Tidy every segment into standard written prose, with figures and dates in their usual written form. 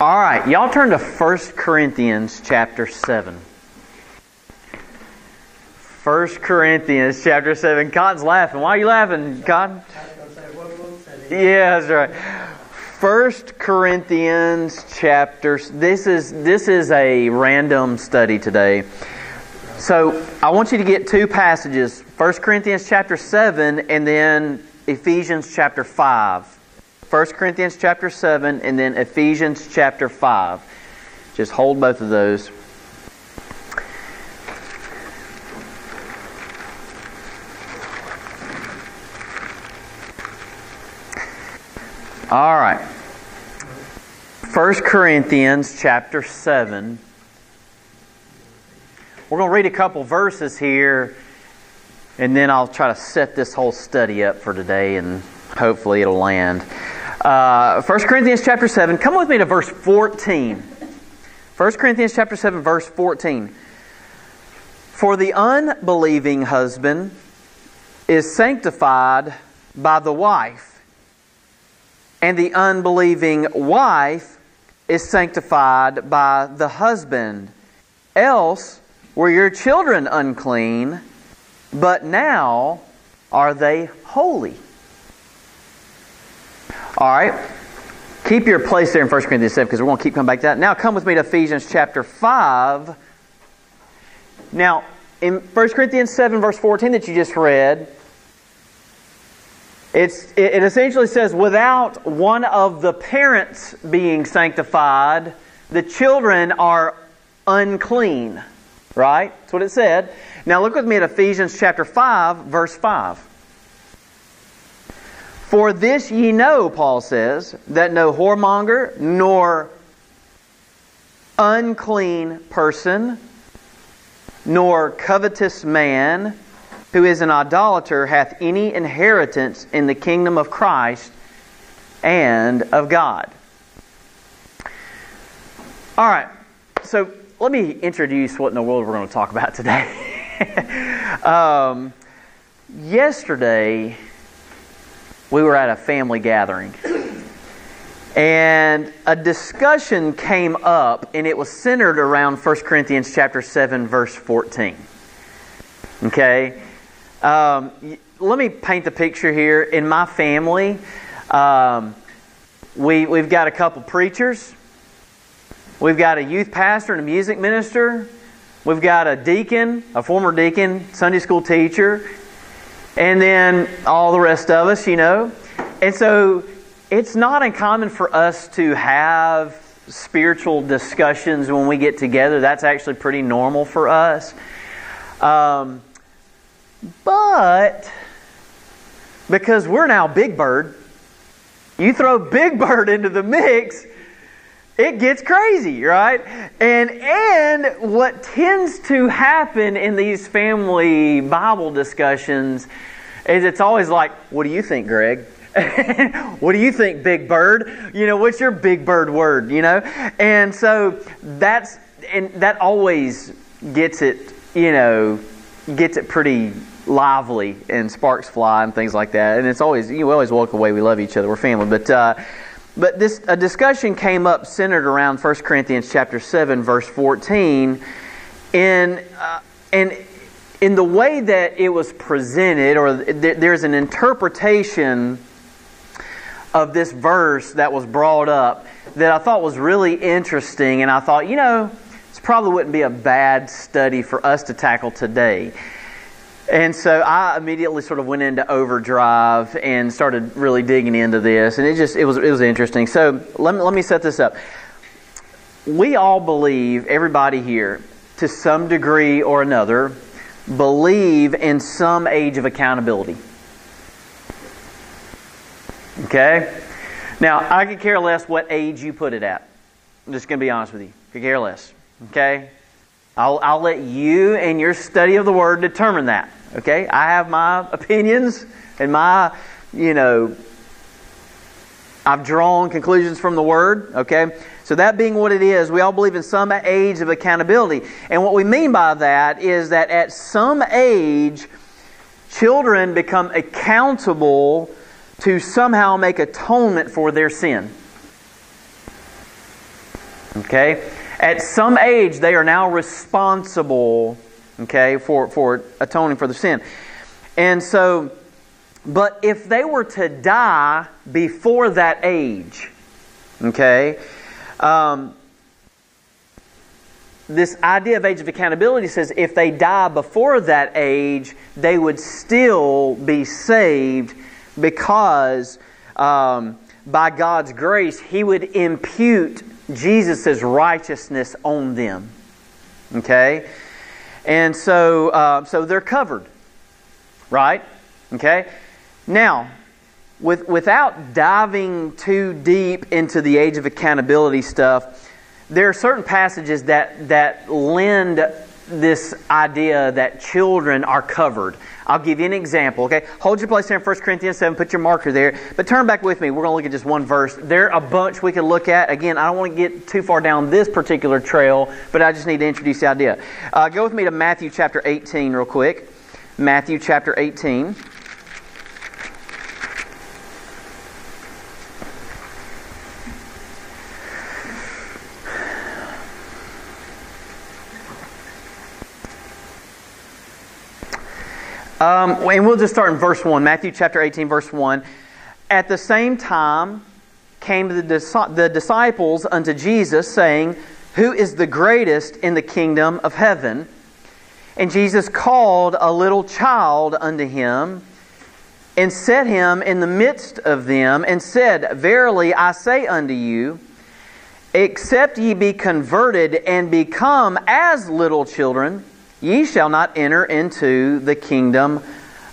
All right, y'all turn to 1 Corinthians chapter 7. 1 Corinthians chapter 7. Cotton's laughing. Why are you laughing, Cotton? Yeah, that's right. 1 Corinthians chapter... This is a random study today. So, I want you to get two passages. 1 Corinthians chapter 7 and then Ephesians chapter 5. 1 Corinthians chapter 7 and then Ephesians chapter 5. Just hold both of those. All right. 1 Corinthians chapter 7. We're going to read a couple verses here, and then I'll try to set this whole study up for today, and hopefully it'll land. 1 Corinthians chapter 7. Come with me to verse 14. 1 Corinthians chapter 7, verse 14. For the unbelieving husband is sanctified by the wife, and the unbelieving wife is sanctified by the husband. Else were your children unclean, but now are they holy. All right. Keep your place there in 1 Corinthians 7 because we're going to keep coming back to that. Now come with me to Ephesians chapter 5. Now, in 1 Corinthians 7 verse 14 that you just read, it essentially says, without one of the parents being sanctified, the children are unclean. Right? That's what it said. Now look with me at Ephesians chapter 5, verse 5. For this ye know, Paul says, that no whoremonger, nor unclean person, nor covetous man, who is an idolater, hath any inheritance in the kingdom of Christ and of God. All right, so let me introduce what in the world we're going to talk about today. Yesterday, we were at a family gathering, and a discussion came up, and it was centered around 1 Corinthians chapter 7, verse 14. Okay? Let me paint the picture here. In my family, we've got a couple preachers. We've got a youth pastor and a music minister. We've got a deacon, a former deacon, Sunday school teacher, and then all the rest of us, you know. And so it's not uncommon for us to have spiritual discussions when we get together. That's actually pretty normal for us. But because we're now Big Bird, you throw Big Bird into the mix, it gets crazy, right? And what tends to happen in these family Bible discussions is it's always like, what do you think, Greg? What do you think, Big Bird? You know, what's your Big Bird word, you know? And so that always gets it, you know, gets it pretty lively and sparks fly and things like that. And it's always, we always walk away, we love each other, we're family. But a discussion came up centered around 1 Corinthians chapter 7, verse 14, and in the way that it was presented, or there's an interpretation of this verse that was brought up that I thought was really interesting, and I thought, this probably wouldn't be a bad study for us to tackle today. And so I immediately sort of went into overdrive and started really digging into this, and it was interesting. So let me set this up. We all believe, everybody here, to some degree or another, believe in some age of accountability. Okay? Now, I could care less what age you put it at. I'm just going to be honest with you. I could care less. Okay? I'll let you and your study of the Word determine that. Okay? I have my opinions and my, I've drawn conclusions from the Word. Okay? So that being what it is, we all believe in some age of accountability. And what we mean by that is that at some age, children become accountable to somehow make atonement for their sin. Okay? At some age, they are now responsible, okay, for atoning for the sin. And so, but if they were to die before that age, okay, this idea of age of accountability says if they die before that age, they would still be saved because by God's grace, He would impute Jesus' righteousness on them. Okay? And so they're covered. Right? Okay? Now, without diving too deep into the age of accountability stuff, there are certain passages that lend this idea that children are covered. I'll give you an example, okay? Hold your place there in 1 Corinthians 7, put your marker there. But turn back with me. We're going to look at just one verse. There are a bunch we could look at. Again, I don't want to get too far down this particular trail, but I just need to introduce the idea. Go with me to Matthew chapter 18 real quick. Matthew chapter 18. And we'll just start in verse 1. Matthew chapter 18, verse 1. At the same time came the disciples unto Jesus, saying, Who is the greatest in the kingdom of heaven? And Jesus called a little child unto Him, and set him in the midst of them, and said, Verily I say unto you, except ye be converted and become as little children, ye shall not enter into the kingdom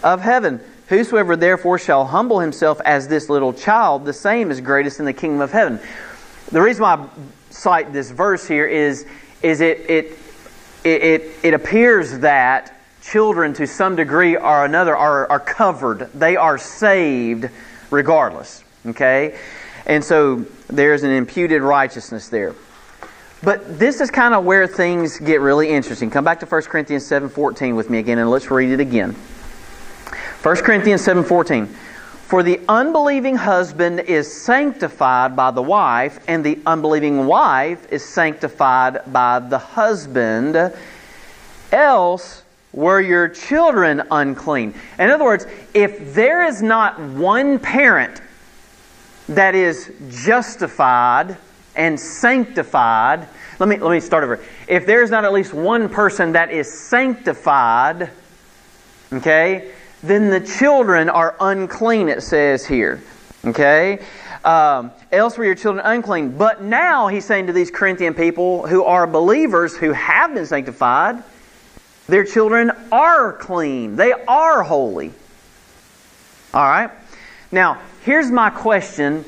of heaven. Whosoever therefore shall humble himself as this little child, the same is greatest in the kingdom of heaven. The reason why I cite this verse here is it appears that children to some degree or another are covered. They are saved regardless. Okay? And so there's an imputed righteousness there. But this is kind of where things get really interesting. Come back to 1 Corinthians 7:14 with me again, and let's read it again. 1 Corinthians 7:14. For the unbelieving husband is sanctified by the wife, and the unbelieving wife is sanctified by the husband. Else were your children unclean. In other words, if there is not one parent that is justified and sanctified, let me start over. If there is not at least one person that is sanctified, okay, then the children are unclean, it says here. Okay? Else were your children unclean. But now he's saying to these Corinthian people who are believers who have been sanctified, their children are clean. They are holy. Alright? Now, here's my question,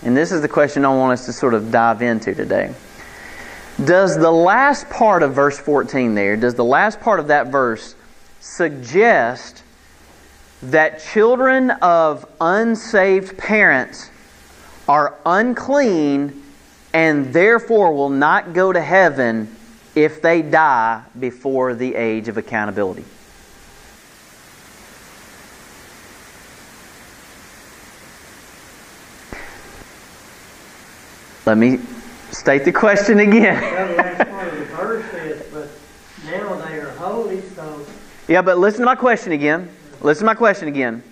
and this is the question I want us to sort of dive into today. Does the last part of verse 14 there, does the last part of that verse suggest that children of unsaved parents are unclean and therefore will not go to heaven if they die before the age of accountability? Let me state the question again. Well, the last part of the verse is, but now they are holy, so... Yeah, but listen to my question again. Listen to my question again.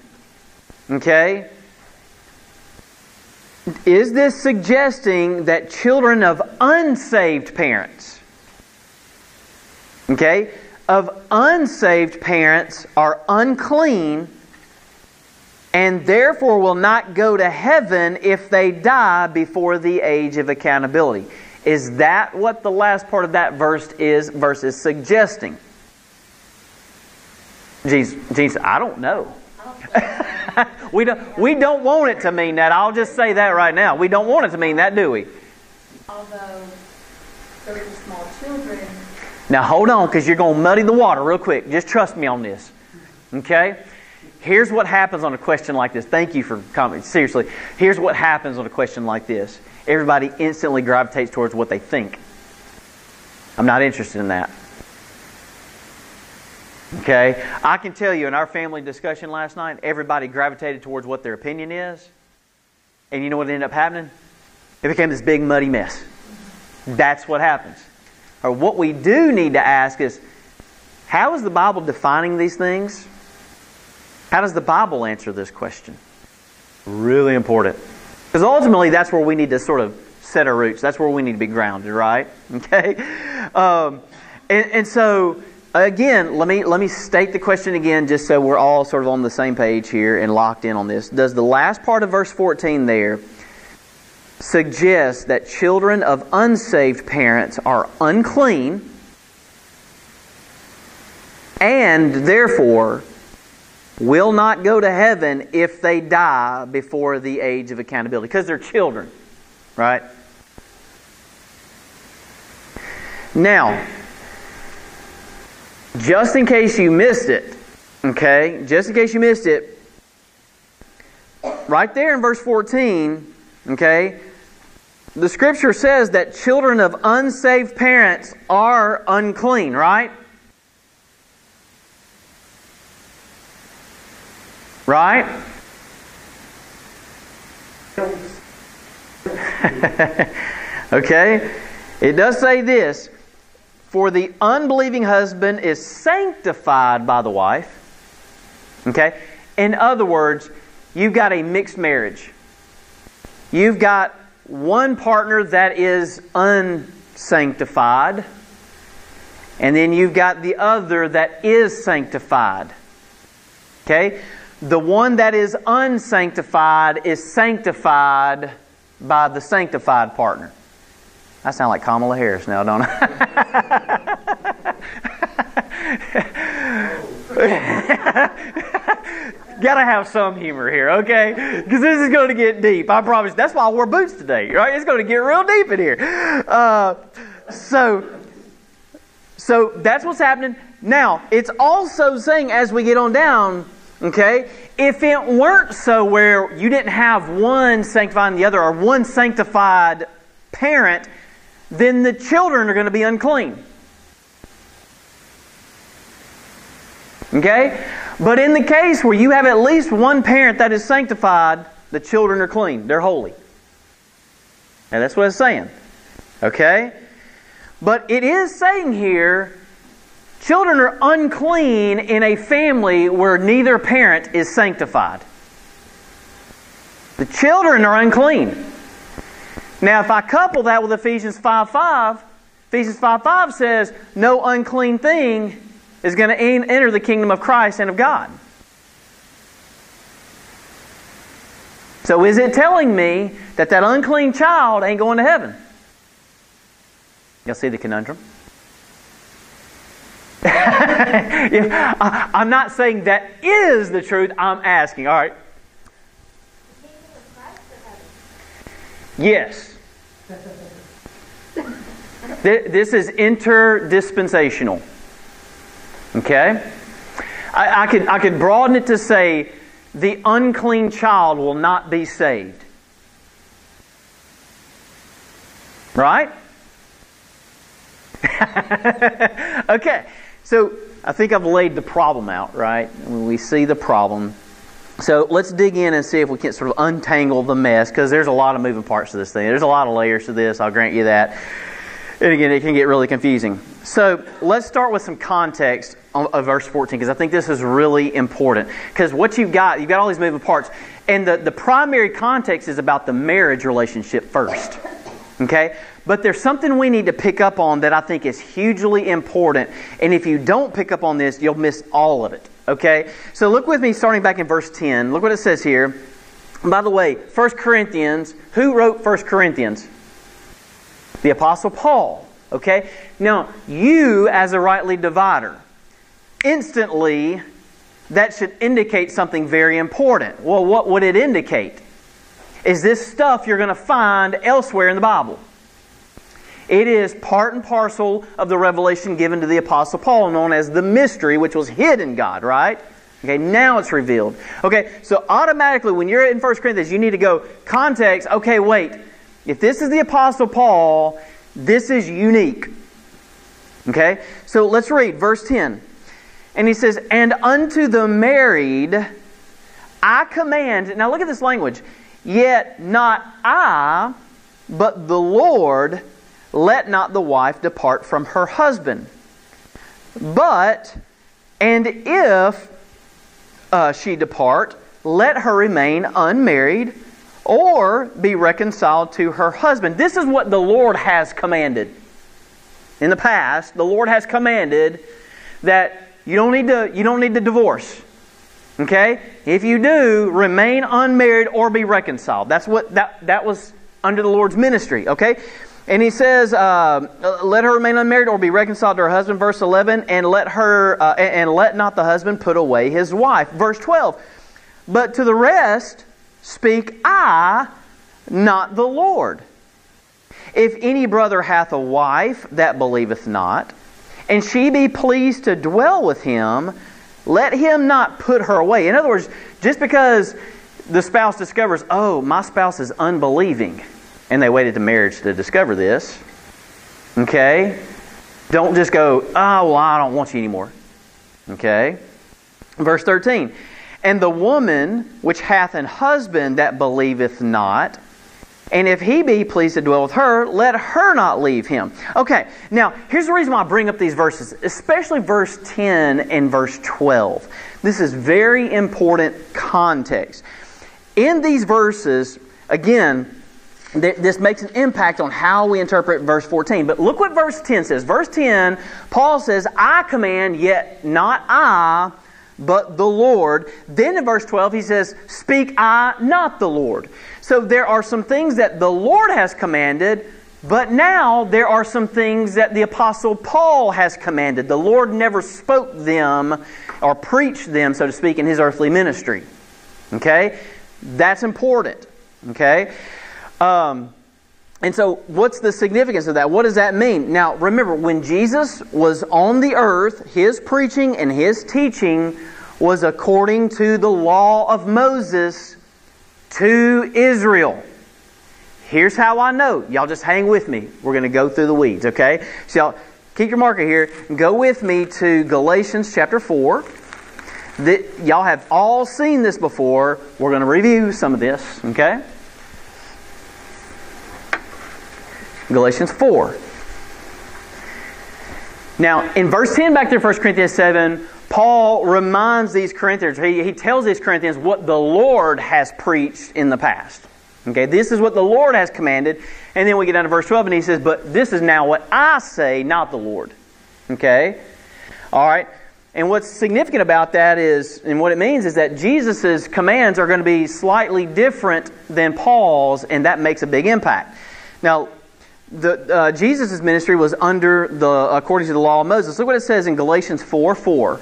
Okay? Is this suggesting that children of unsaved parents, okay, of unsaved parents are unclean and therefore will not go to heaven if they die before the age of accountability? Is that what the last part of that verse is suggesting? Jesus, I don't know. We don't want it to mean that. I'll just say that right now. We don't want it to mean that, do we? Although those are small children. Now hold on, because you're going to muddy the water real quick. Just trust me on this. Okay? Here's what happens on a question like this. Thank you for commenting. Seriously. Here's what happens on a question like this. Everybody instantly gravitates towards what they think. I'm not interested in that. Okay? I can tell you in our family discussion last night, everybody gravitated towards what their opinion is. And you know what ended up happening? It became this big muddy mess. That's what happens. Or what we do need to ask is, how is the Bible defining these things? How does the Bible answer this question? Really important. Because ultimately, that's where we need to sort of set our roots. That's where we need to be grounded, right? Okay? And so, again, let me state the question again just so we're all sort of on the same page here and locked in on this. Does the last part of verse 14 there suggest that children of unsaved parents are unclean and therefore will not go to heaven if they die before the age of accountability? Because they're children, right? Now, just in case you missed it, okay? Just in case you missed it, right there in verse 14, okay? The Scripture says that children of unsaved parents are unclean, right? Right? Okay? It does say this, for the unbelieving husband is sanctified by the wife. Okay? In other words, you've got a mixed marriage. You've got one partner that is unsanctified, and then you've got the other that is sanctified. Okay? The one that is unsanctified is sanctified by the sanctified partner. I sound like Kamala Harris now, don't I? Gotta have some humor here, okay? Because this is going to get deep. I promise. That's why I wore boots today, right? It's going to get real deep in here. So that's what's happening. Now, it's also saying as we get on down, okay, if it weren't so where you didn't have one sanctifying the other or one sanctified parent, then the children are going to be unclean. Okay? But in the case where you have at least one parent that is sanctified, the children are clean. They're holy. And that's what it's saying. Okay? But it is saying here, children are unclean in a family where neither parent is sanctified. The children are unclean. Now, if I couple that with Ephesians 5:5, Ephesians 5:5 says, no unclean thing is going to enter the kingdom of Christ and of God. So is it telling me that that unclean child ain't going to heaven? Y'all see the conundrum? I'm not saying that is the truth. I'm asking. All right. Yes. This is interdispensational. Okay? I could broaden it to say the unclean child will not be saved. Right? Okay. So I think I've laid the problem out, right? We see the problem. So let's dig in and see if we can sort of untangle the mess, because there's a lot of moving parts to this thing. There's a lot of layers to this, I'll grant you that. And again, it can get really confusing. So let's start with some context of verse 14, because I think this is really important. Because what you've got all these moving parts. And the primary context is about the marriage relationship first. Okay? But there's something we need to pick up on that I think is hugely important. And if you don't pick up on this, you'll miss all of it. Okay? So look with me starting back in verse 10. Look what it says here. By the way, 1 Corinthians, who wrote 1 Corinthians? The Apostle Paul. Okay? Now, you as a rightly divider, instantly, that should indicate something very important. Well, what would it indicate? Is this stuff you're going to find elsewhere in the Bible? It is part and parcel of the revelation given to the Apostle Paul, known as the mystery, which was hid in God, right? Okay, now it's revealed. Okay, so automatically when you're in 1 Corinthians, you need to go, context, okay, wait. If this is the Apostle Paul, this is unique. Okay, so let's read verse 10. And he says, and unto the married I command, now look at this language, yet not I, but the Lord, let not the wife depart from her husband. But, and if she depart, let her remain unmarried or be reconciled to her husband. This is what the Lord has commanded. In the past, the Lord has commanded that you don't need to divorce. Okay? If you do, remain unmarried or be reconciled. That's what that was under the Lord's ministry. Okay? And He says, let her remain unmarried or be reconciled to her husband. Verse 11, and let not the husband put away his wife. Verse 12, but to the rest speak I, not the Lord. If any brother hath a wife that believeth not, and she be pleased to dwell with him, let him not put her away. In other words, just because the spouse discovers, oh, my spouse is unbelieving, and they waited to marriage to discover this, okay? Don't just go, oh, well, I don't want you anymore. Okay? Verse 13, and the woman which hath an husband that believeth not, and if he be pleased to dwell with her, let her not leave him. Okay, now here's the reason why I bring up these verses, especially verse 10 and verse 12. This is very important context. In these verses, again, this makes an impact on how we interpret verse 14. But look what verse 10 says. Verse 10, Paul says, I command, yet not I, but the Lord. Then in verse 12 he says, speak I, not the Lord. So there are some things that the Lord has commanded, but now there are some things that the Apostle Paul has commanded. The Lord never spoke them or preached them, so to speak, in His earthly ministry. Okay? That's important. Okay? And so what's the significance of that? What does that mean? Now remember, when Jesus was on the earth, His preaching and His teaching was according to the law of Moses to Israel. Here's how I know. Y'all just hang with me. We're going to go through the weeds, okay? So y'all keep your marker here. Go with me to Galatians chapter 4. Y'all have all seen this before. We're going to review some of this, okay? Galatians 4. Now, in verse 10 back there, 1 Corinthians 7, Paul reminds these Corinthians, he tells these Corinthians what the Lord has preached in the past. Okay, this is what the Lord has commanded. And then we get down to verse 12 and he says, but this is now what I say, not the Lord. Okay? Alright. And what's significant about that is, and what it means is that Jesus' commands are going to be slightly different than Paul's, and that makes a big impact. Now, Jesus' ministry was according to the law of Moses. Look what it says in Galatians 4:4.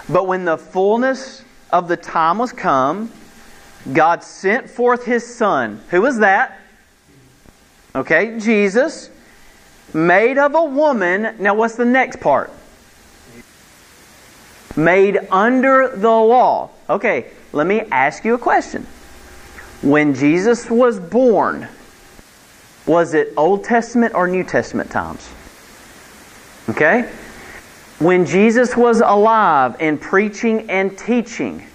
But when the fullness of the time was come, God sent forth His Son. Who was that? Okay, Jesus, made of a woman. Now what's the next part? Made under the law. Okay, let me ask you a question. When Jesus was born, was it Old Testament or New Testament times? Okay? When Jesus was alive and preaching and teaching,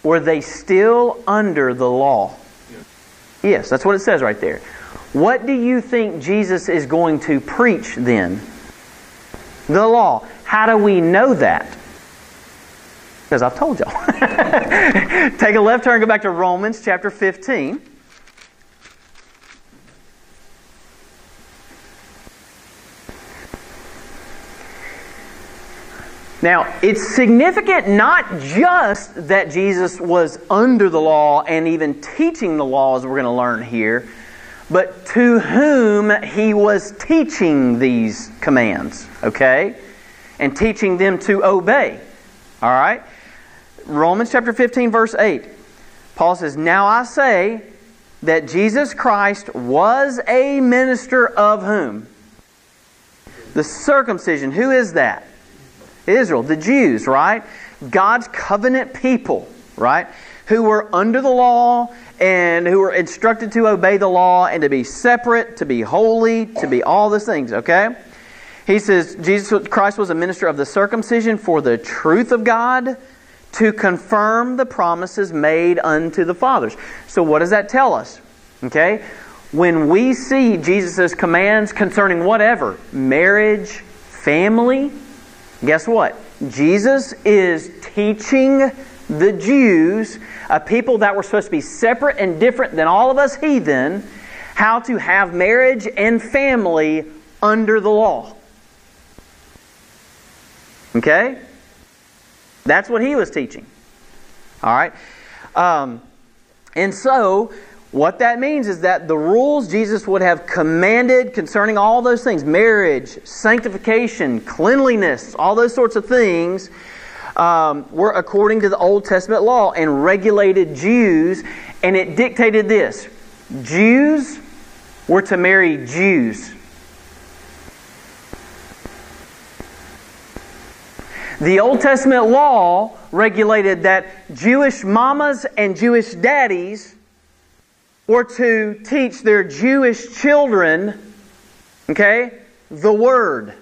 were they still under the law? Yes, that's what it says right there. What do you think Jesus is going to preach then? The law. How do we know that? Because I've told y'all. Take a left turn, go back to Romans chapter 15. Now, it's significant not just that Jesus was under the law and even teaching the laws we're going to learn here, but to whom He was teaching these commands, okay? And teaching them to obey, all right? Romans chapter 15, verse 8. Paul says, now I say that Jesus Christ was a minister of whom? The circumcision. Who is that? Israel, the Jews, right? God's covenant people, right? Who were under the law and who were instructed to obey the law and to be separate, to be holy, to be all these things, okay? He says, Jesus Christ was a minister of the circumcision for the truth of God, to confirm the promises made unto the fathers. So what does that tell us? Okay? when we see Jesus' commands concerning whatever, marriage, family, guess what? Jesus is teaching the Jews, a people that were supposed to be separate and different than all of us heathen, how to have marriage and family under the law. Okay? That's what He was teaching. All right? And so, what that means is that the rules Jesus would have commanded concerning all those things, marriage, sanctification, cleanliness, all those sorts of things, were according to the Old Testament law and regulated Jews. And it dictated this: Jews were to marry Jews. The Old Testament law regulated that Jewish mamas and Jewish daddies were to teach their Jewish children, okay, the Word.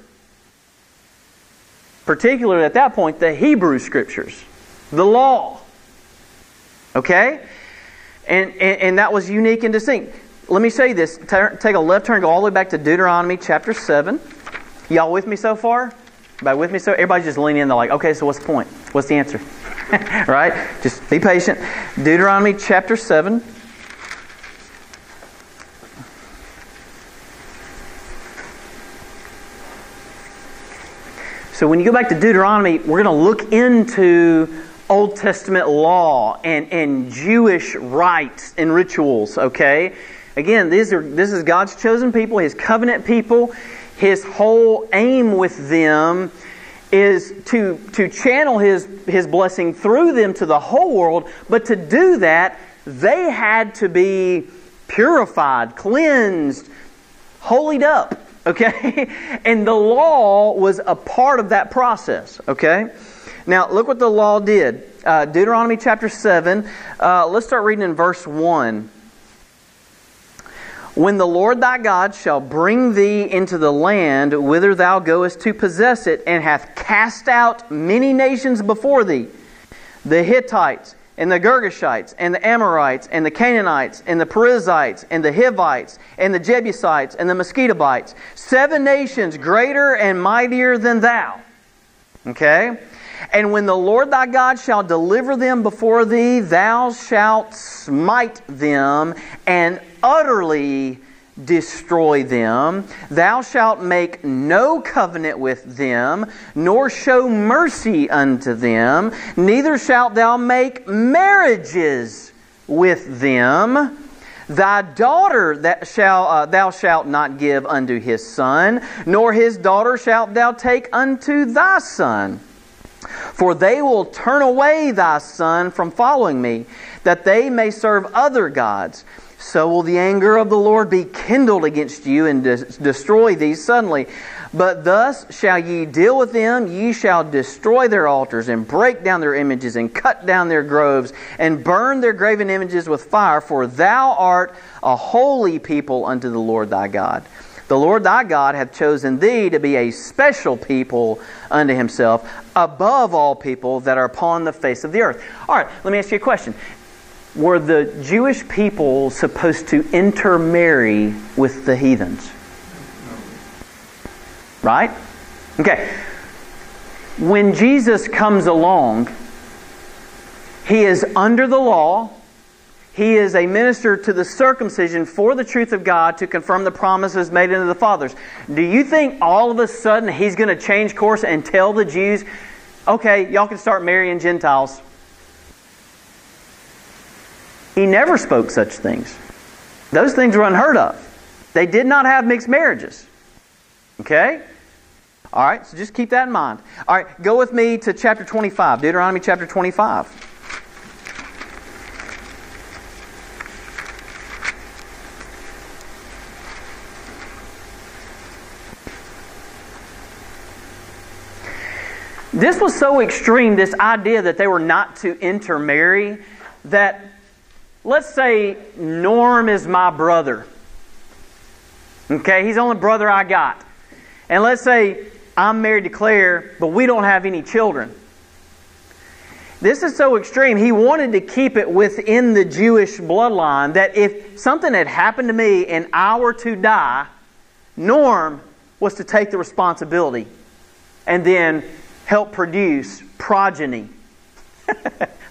Particularly at that point, the Hebrew Scriptures, the law. Okay? And that was unique and distinct. Let me show you this. Take a left turn, go all the way back to Deuteronomy chapter 7. Y'all with me so far? Everybody with me? So everybody's just leaning in. They're like, okay, so what's the point? What's the answer? Right? Just be patient. Deuteronomy chapter 7. So when you go back to Deuteronomy, we're going to look into Old Testament law and Jewish rites and rituals, okay? Again, this is God's chosen people, His covenant people. His whole aim with them is to channel His blessing through them to the whole world. But to do that, they had to be purified, cleansed, holied up. Okay? And the law was a part of that process. Okay? Now, look what the law did. Deuteronomy chapter 7. Let's start reading in verse 1. When the Lord thy God shall bring thee into the land whither thou goest to possess it, and hath cast out many nations before thee, the Hittites, and the Girgashites, and the Amorites, and the Canaanites, and the Perizzites, and the Hivites, and the Jebusites, and the Mosquitobites, 7 nations greater and mightier than thou. Okay? And when the Lord thy God shall deliver them before thee, thou shalt smite them and utterly destroy them. Thou shalt make no covenant with them, nor show mercy unto them, neither shalt thou make marriages with them. Thy daughter thou shalt not give unto his son, nor his daughter shalt thou take unto thy son. For they will turn away thy son from following me, that they may serve other gods. So will the anger of the Lord be kindled against you, and destroy thee suddenly. But thus shall ye deal with them. Ye shall destroy their altars, and break down their images, and cut down their groves, and burn their graven images with fire. For thou art a holy people unto the Lord thy God. The Lord thy God hath chosen thee to be a special people unto Himself, above all people that are upon the face of the earth. All right, let me ask you a question. Were the Jewish people supposed to intermarry with the heathens? Right? Okay. When Jesus comes along, He is under the law. He is a minister to the circumcision for the truth of God to confirm the promises made unto the fathers. Do you think all of a sudden He's going to change course and tell the Jews, okay, y'all can start marrying Gentiles? He never spoke such things. Those things were unheard of. They did not have mixed marriages. Okay? All right, so just keep that in mind. All right, go with me to chapter 25, Deuteronomy chapter 25. This was so extreme, this idea that they were not to intermarry, that let's say Norm is my brother. Okay, he's the only brother I got. And let's say I'm married to Claire, but we don't have any children. This is so extreme. He wanted to keep it within the Jewish bloodline that if something had happened to me and I were to die, Norm was to take the responsibility and then help produce progeny.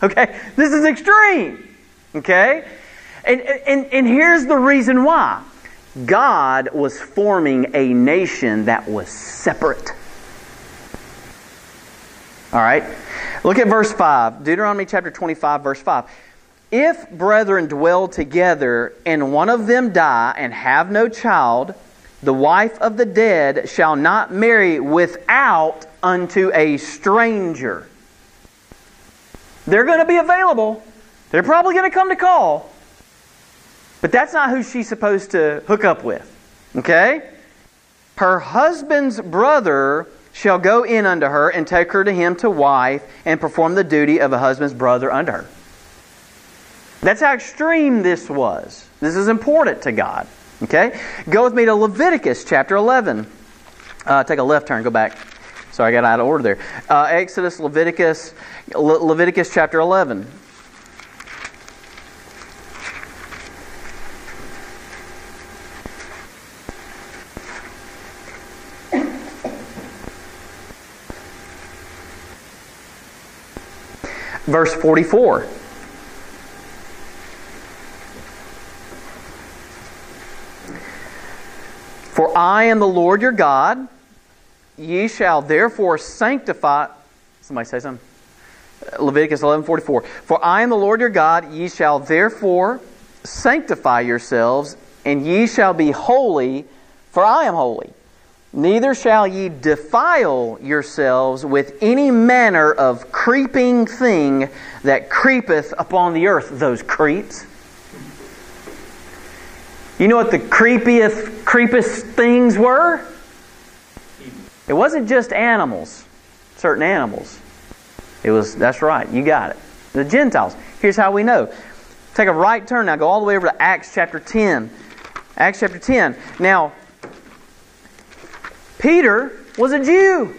Okay? This is extreme. Okay? And here's the reason why. God was forming a nation that was separate. All right? Look at verse 5. Deuteronomy chapter 25, verse 5. If brethren dwell together, and one of them die and have no child, the wife of the dead shall not marry without unto a stranger. They're going to be available. They're probably going to come to call. But that's not who she's supposed to hook up with. Okay? Her husband's brother shall go in unto her and take her to him to wife and perform the duty of a husband's brother unto her. That's how extreme this was. This is important to God. Okay? Go with me to Leviticus chapter 11. Take a left turn. Go back. Sorry, I got out of order there. Exodus, Leviticus chapter 11. Verse 44. For I am the Lord your God. Ye shall therefore sanctify... Somebody say something. Leviticus 11:44. For I am the Lord your God. Ye shall therefore sanctify yourselves, and ye shall be holy, for I am holy. Neither shall ye defile yourselves with any manner of creeping thing that creepeth upon the earth. Those creeps. You know what the creepiest things were? It wasn't just animals, certain animals. It was, that's right, you got it. The Gentiles. Here's how we know. Take a right turn now, go all the way over to Acts chapter 10. Acts chapter 10. Now, Peter was a Jew.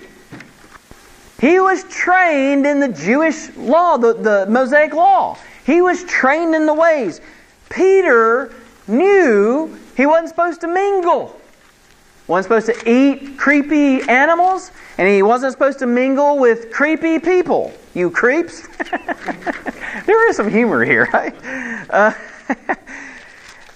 He was trained in the Jewish law, the Mosaic law. He was trained in the ways. Peter knew he wasn't supposed to mingle. Wasn't supposed to eat creepy animals, and he wasn't supposed to mingle with creepy people. You creeps. There is some humor here, right?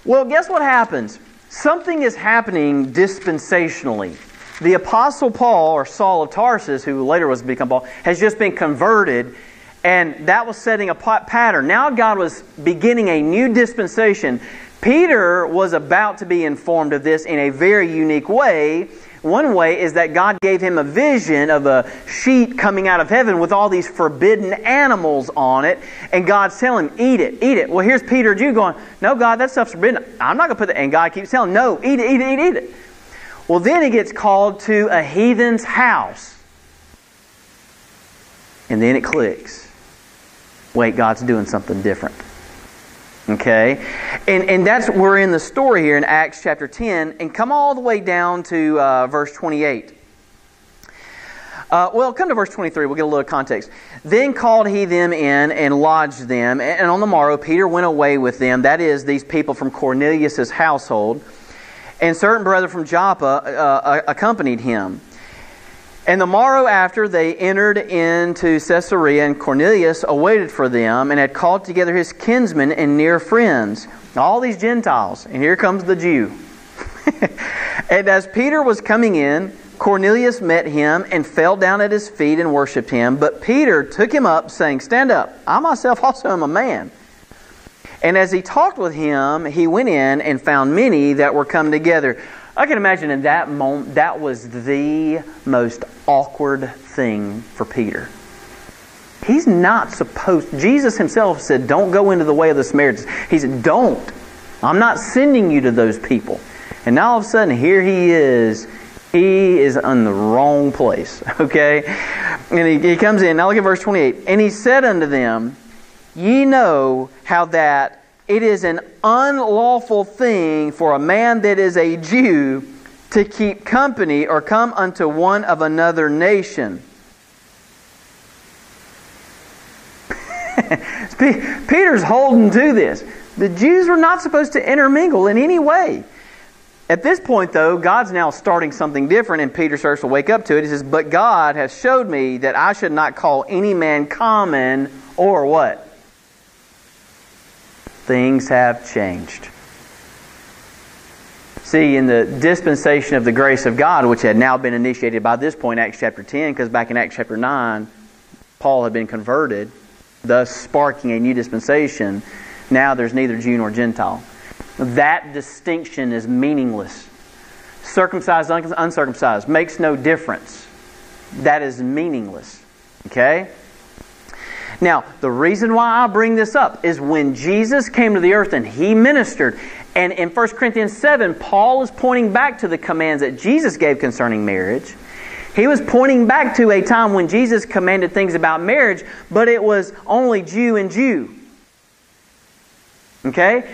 Well, guess what happens? Something is happening dispensationally. The Apostle Paul, or Saul of Tarsus, who later was to become Paul, has just been converted, and that was setting a pattern. Now God was beginning a new dispensation. Peter was about to be informed of this in a very unique way. One way is that God gave him a vision of a sheet coming out of heaven with all these forbidden animals on it. And God's telling him, eat it, eat it. Well, here's Peter, a Jew, going, no, God, that stuff's forbidden. I'm not going to put that. And God keeps telling him, no, eat it, eat it, eat it. Well, then he gets called to a heathen's house. And then it clicks. Wait, God's doing something different. Okay? And that's, we're in the story here in Acts chapter 10, and come all the way down to verse 28. Well, come to verse 23, we'll get a little context. Then called he them in and lodged them, and on the morrow Peter went away with them, that is, these people from Cornelius' household, and certain brethren from Joppa accompanied him. And the morrow after they entered into Caesarea, and Cornelius awaited for them, and had called together his kinsmen and near friends, all these Gentiles. And here comes the Jew. And as Peter was coming in, Cornelius met him and fell down at his feet and worshipped him. But Peter took him up, saying, Stand up, I myself also am a man. And as he talked with him, he went in and found many that were come together. I can imagine in that moment, that was the most awkward thing for Peter. He's not supposed... Jesus himself said, don't go into the way of the Samaritans. He said, don't. I'm not sending you to those people. And now all of a sudden, here he is. He is in the wrong place. Okay? And he comes in. Now look at verse 28. And he said unto them, Ye know how that it is an unlawful thing for a man that is a Jew to keep company or come unto one of another nation. Peter's holding to this. The Jews were not supposed to intermingle in any way. At this point, though, God's now starting something different, and Peter starts to wake up to it. He says, "But God has showed me that I should not call any man common," or what? Things have changed. See, in the dispensation of the grace of God, which had now been initiated by this point, Acts chapter 10, because back in Acts chapter 9, Paul had been converted, thus sparking a new dispensation. Now there's neither Jew nor Gentile. That distinction is meaningless. Circumcised, uncircumcised makes no difference. That is meaningless. Okay? Now, the reason why I bring this up is when Jesus came to the earth and He ministered, and in 1 Corinthians 7, Paul is pointing back to the commands that Jesus gave concerning marriage. He was pointing back to a time when Jesus commanded things about marriage, but it was only Jew and Jew. Okay?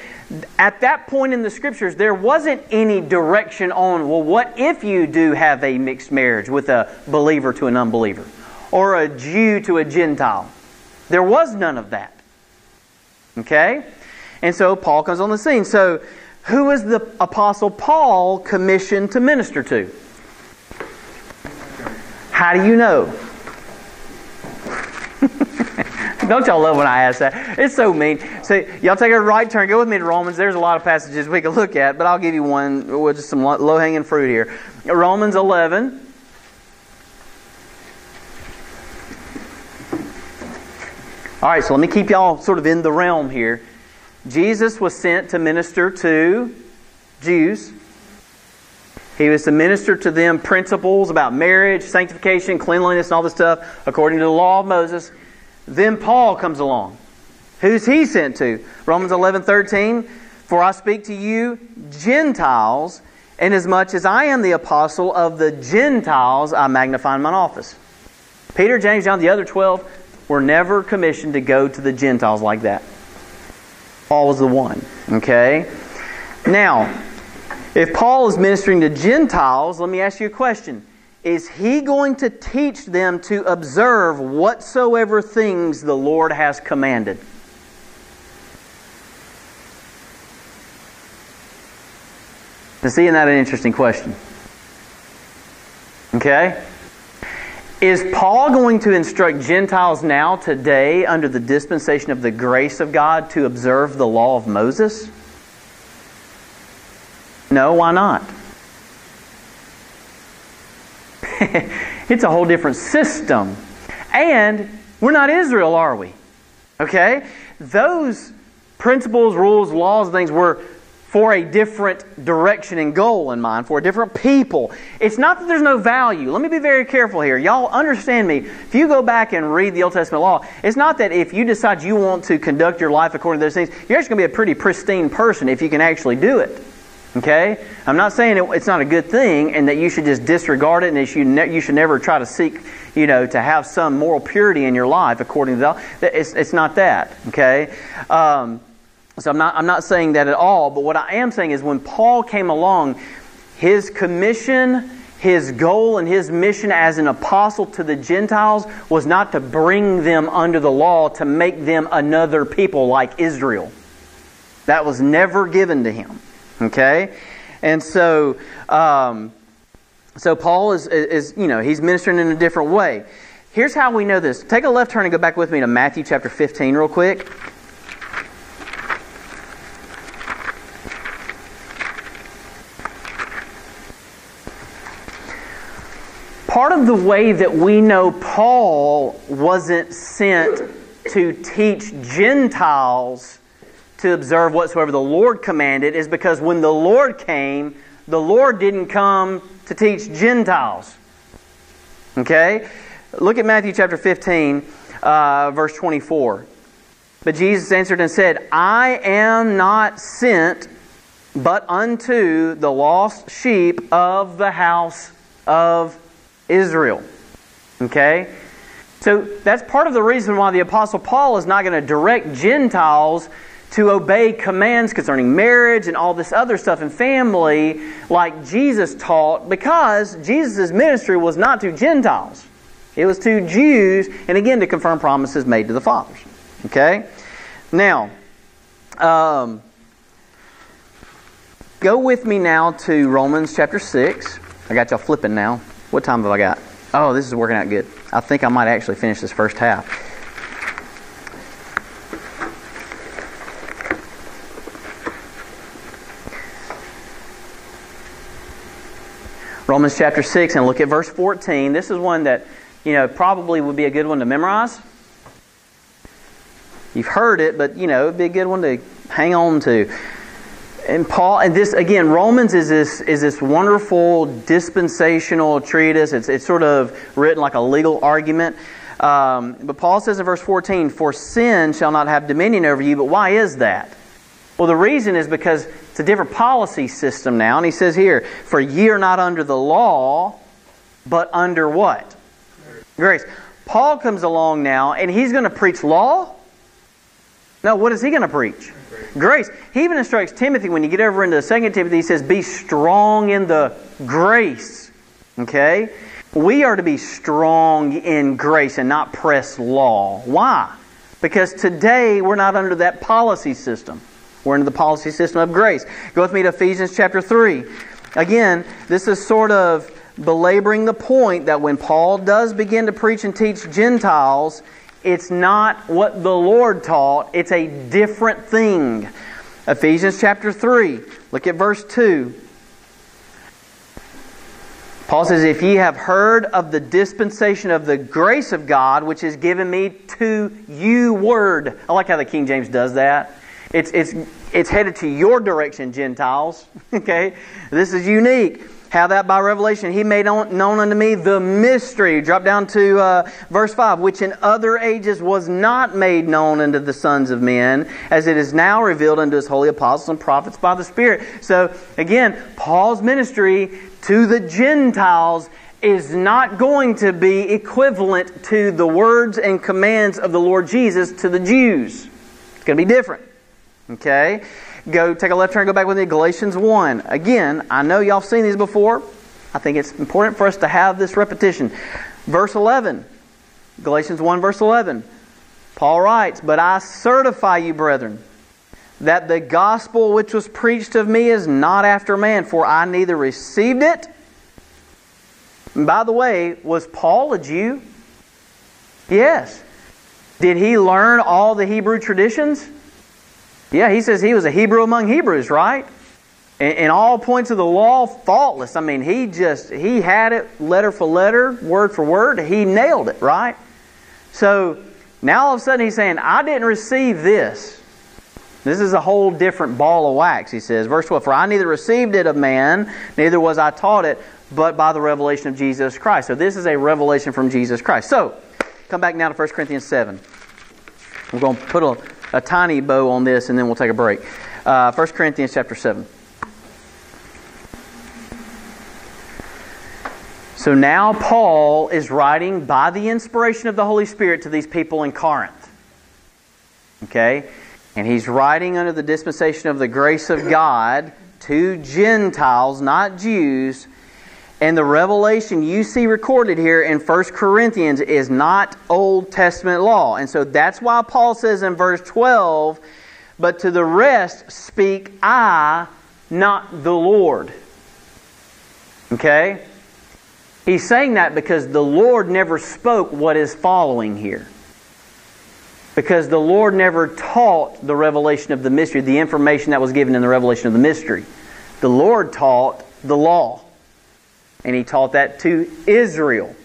At that point in the Scriptures, there wasn't any direction on, well, what if you do have a mixed marriage with a believer to an unbeliever? Or a Jew to a Gentile? There was none of that. Okay? And so Paul comes on the scene. So, who was the Apostle Paul commissioned to minister to? How do you know? Don't y'all love when I ask that? It's so mean. So y'all take a right turn. Go with me to Romans. There's a lot of passages we could look at, but I'll give you one with just some low-hanging fruit here. Romans 11. All right, so let me keep y'all sort of in the realm here. Jesus was sent to minister to Jews. He was to minister to them principles about marriage, sanctification, cleanliness, and all this stuff according to the law of Moses. Then Paul comes along. Who's he sent to? Romans 11:13. For I speak to you Gentiles, inasmuch as I am the apostle of the Gentiles, I magnify in mine office. Peter, James, John, the other 12 were never commissioned to go to the Gentiles like that. Paul was the one. Okay? Now, if Paul is ministering to Gentiles, let me ask you a question. Is he going to teach them to observe whatsoever things the Lord has commanded? Now, see, isn't that an interesting question? Okay? Is Paul going to instruct Gentiles now, today, under the dispensation of the grace of God, to observe the law of Moses? No, why not? It's a whole different system. And we're not Israel, are we? Okay? Those principles, rules, laws, things were for a different direction and goal in mind, for a different people. It's not that there's no value. Let me be very careful here. Y'all understand me. If you go back and read the Old Testament law, it's not that if you decide you want to conduct your life according to those things, you're actually going to be a pretty pristine person if you can actually do it. Okay? I'm not saying it's not a good thing and that you should just disregard it and that you should never try to seek, to have some moral purity in your life according to the law. It's not that. Okay? So I'm not saying that at all, but what I am saying is when Paul came along, his commission, his goal, and his mission as an apostle to the Gentiles was not to bring them under the law to make them another people like Israel. That was never given to him. Okay? And so Paul is he's ministering in a different way. Here's how we know this. Take a left turn and go back with me to Matthew chapter 15 real quick. Part of the way that we know Paul wasn't sent to teach Gentiles to observe whatsoever the Lord commanded is because when the Lord came, the Lord didn't come to teach Gentiles. Okay? Look at Matthew chapter 15, verse 24. But Jesus answered and said, I am not sent but unto the lost sheep of the house of Israel. Okay? So that's part of the reason why the Apostle Paul is not going to direct Gentiles to obey commands concerning marriage and all this other stuff and family like Jesus taught, because Jesus' ministry was not to Gentiles. It was to Jews, and again to confirm promises made to the fathers. Okay? Now, go with me now to Romans chapter 6. I got y'all flipping now. What time have I got? Oh, this is working out good. I think I might actually finish this first half. Romans chapter 6, and look at verse 14. This is one that, probably would be a good one to memorize. You've heard it, but, it'd be a good one to hang on to. And this, again, Romans is this wonderful dispensational treatise. It's sort of written like a legal argument. But Paul says in verse 14, "For sin shall not have dominion over you." But why is that? Well, the reason is because it's a different policy system now. And he says here, "For ye are not under the law, but under" what? Grace. Paul comes along now, and he's going to preach law? No, what is he going to preach? Grace. He even instructs Timothy, when you get over into 2 Timothy, he says, "Be strong in the grace." Okay? We are to be strong in grace and not press law. Why? Because today we're not under that policy system. We're under the policy system of grace. Go with me to Ephesians chapter 3. Again, this is sort of belaboring the point that when Paul does begin to preach and teach Gentiles, it's not what the Lord taught. It's a different thing. Ephesians chapter 3. Look at verse 2. Paul says, "If ye have heard of the dispensation of the grace of God, which is given me to you word." I like how the King James does that. It's headed to your direction, Gentiles. Okay? This is unique. How that by revelation He made known unto me the mystery. Drop down to verse 5. "Which in other ages was not made known unto the sons of men, as it is now revealed unto His holy apostles and prophets by the Spirit." So again, Paul's ministry to the Gentiles is not going to be equivalent to the words and commands of the Lord Jesus to the Jews. It's going to be different. Okay? Go take a left turn, go back with me to Galatians 1. Again, I know y'all have seen these before. I think it's important for us to have this repetition. Verse 11. Galatians 1 verse 11. Paul writes, "But I certify you, brethren, that the gospel which was preached of me is not after man, for I neither received it." And by the way, was Paul a Jew? Yes. Did he learn all the Hebrew traditions? Yeah, he says he was a Hebrew among Hebrews, right? In all points of the law, faultless. I mean, he had it letter for letter, word for word. He nailed it, right? So now all of a sudden he's saying, "I didn't receive this." This is a whole different ball of wax, he says. Verse 12, "For I neither received it of man, neither was I taught it, but by the revelation of Jesus Christ." So this is a revelation from Jesus Christ. So, come back now to 1 Corinthians 7. We're going to put a tiny bow on this and then we'll take a break. 1 Corinthians chapter 7. So now Paul is writing by the inspiration of the Holy Spirit to these people in Corinth. Okay? And he's writing under the dispensation of the grace of God to Gentiles, not Jews. And the revelation you see recorded here in 1 Corinthians is not Old Testament law. And so that's why Paul says in verse 12, "But to the rest speak I, not the Lord." Okay? He's saying that because the Lord never spoke what is following here. Because the Lord never taught the revelation of the mystery, the information that was given in the revelation of the mystery. The Lord taught the law. And He taught that to Israel.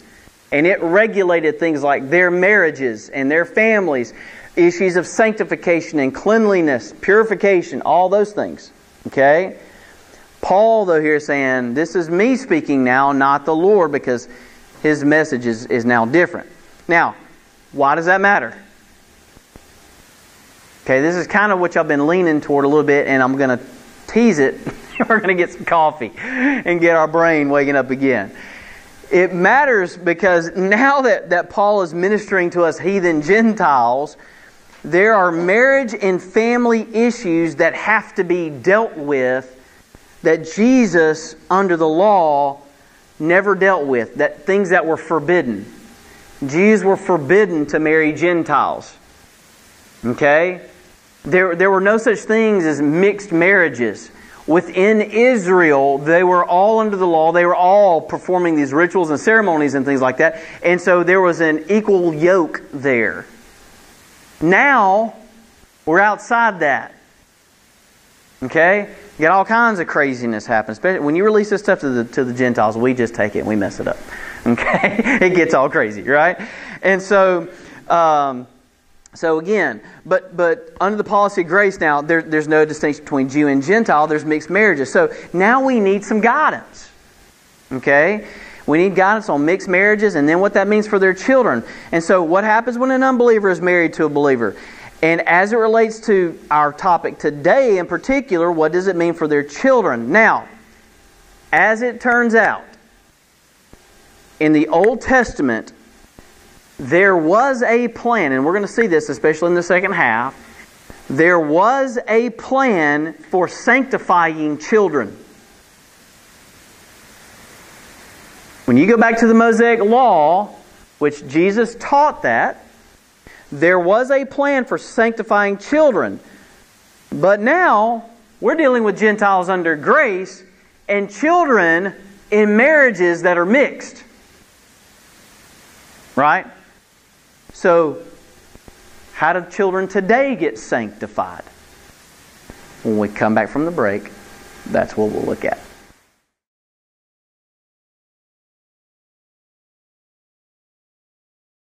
And it regulated things like their marriages and their families, issues of sanctification and cleanliness, purification, all those things. Okay? Paul, though, here is saying, this is me speaking now, not the Lord, because his message is now different. Now, why does that matter? Okay, this is kind of what y'all been leaning toward a little bit, and I'm going to tease it. We're going to get some coffee and get our brain waking up again. It matters because now that Paul is ministering to us heathen Gentiles, there are marriage and family issues that have to be dealt with that Jesus, under the law, never dealt with. That things that were forbidden. Jews were forbidden to marry Gentiles. Okay? There were no such things as mixed marriages. Within Israel, they were all under the law. They were all performing these rituals and ceremonies and things like that. And so there was an equal yoke there. Now, we're outside that. Okay? You got all kinds of craziness happen. Especially when you release this stuff to the Gentiles, we just take it and we mess it up. Okay? It gets all crazy, right? And so... So again, but under the policy of grace now, there's no distinction between Jew and Gentile. There's mixed marriages. So now we need some guidance. Okay? We need guidance on mixed marriages and then what that means for their children. And so what happens when an unbeliever is married to a believer? And as it relates to our topic today in particular, what does it mean for their children? Now, as it turns out, in the Old Testament, there was a plan, and we're going to see this especially in the second half. There was a plan for sanctifying children. When you go back to the Mosaic Law, which Jesus taught that, there was a plan for sanctifying children. But now, we're dealing with Gentiles under grace and children in marriages that are mixed. Right? So, how do children today get sanctified? When we come back from the break, that's what we'll look at.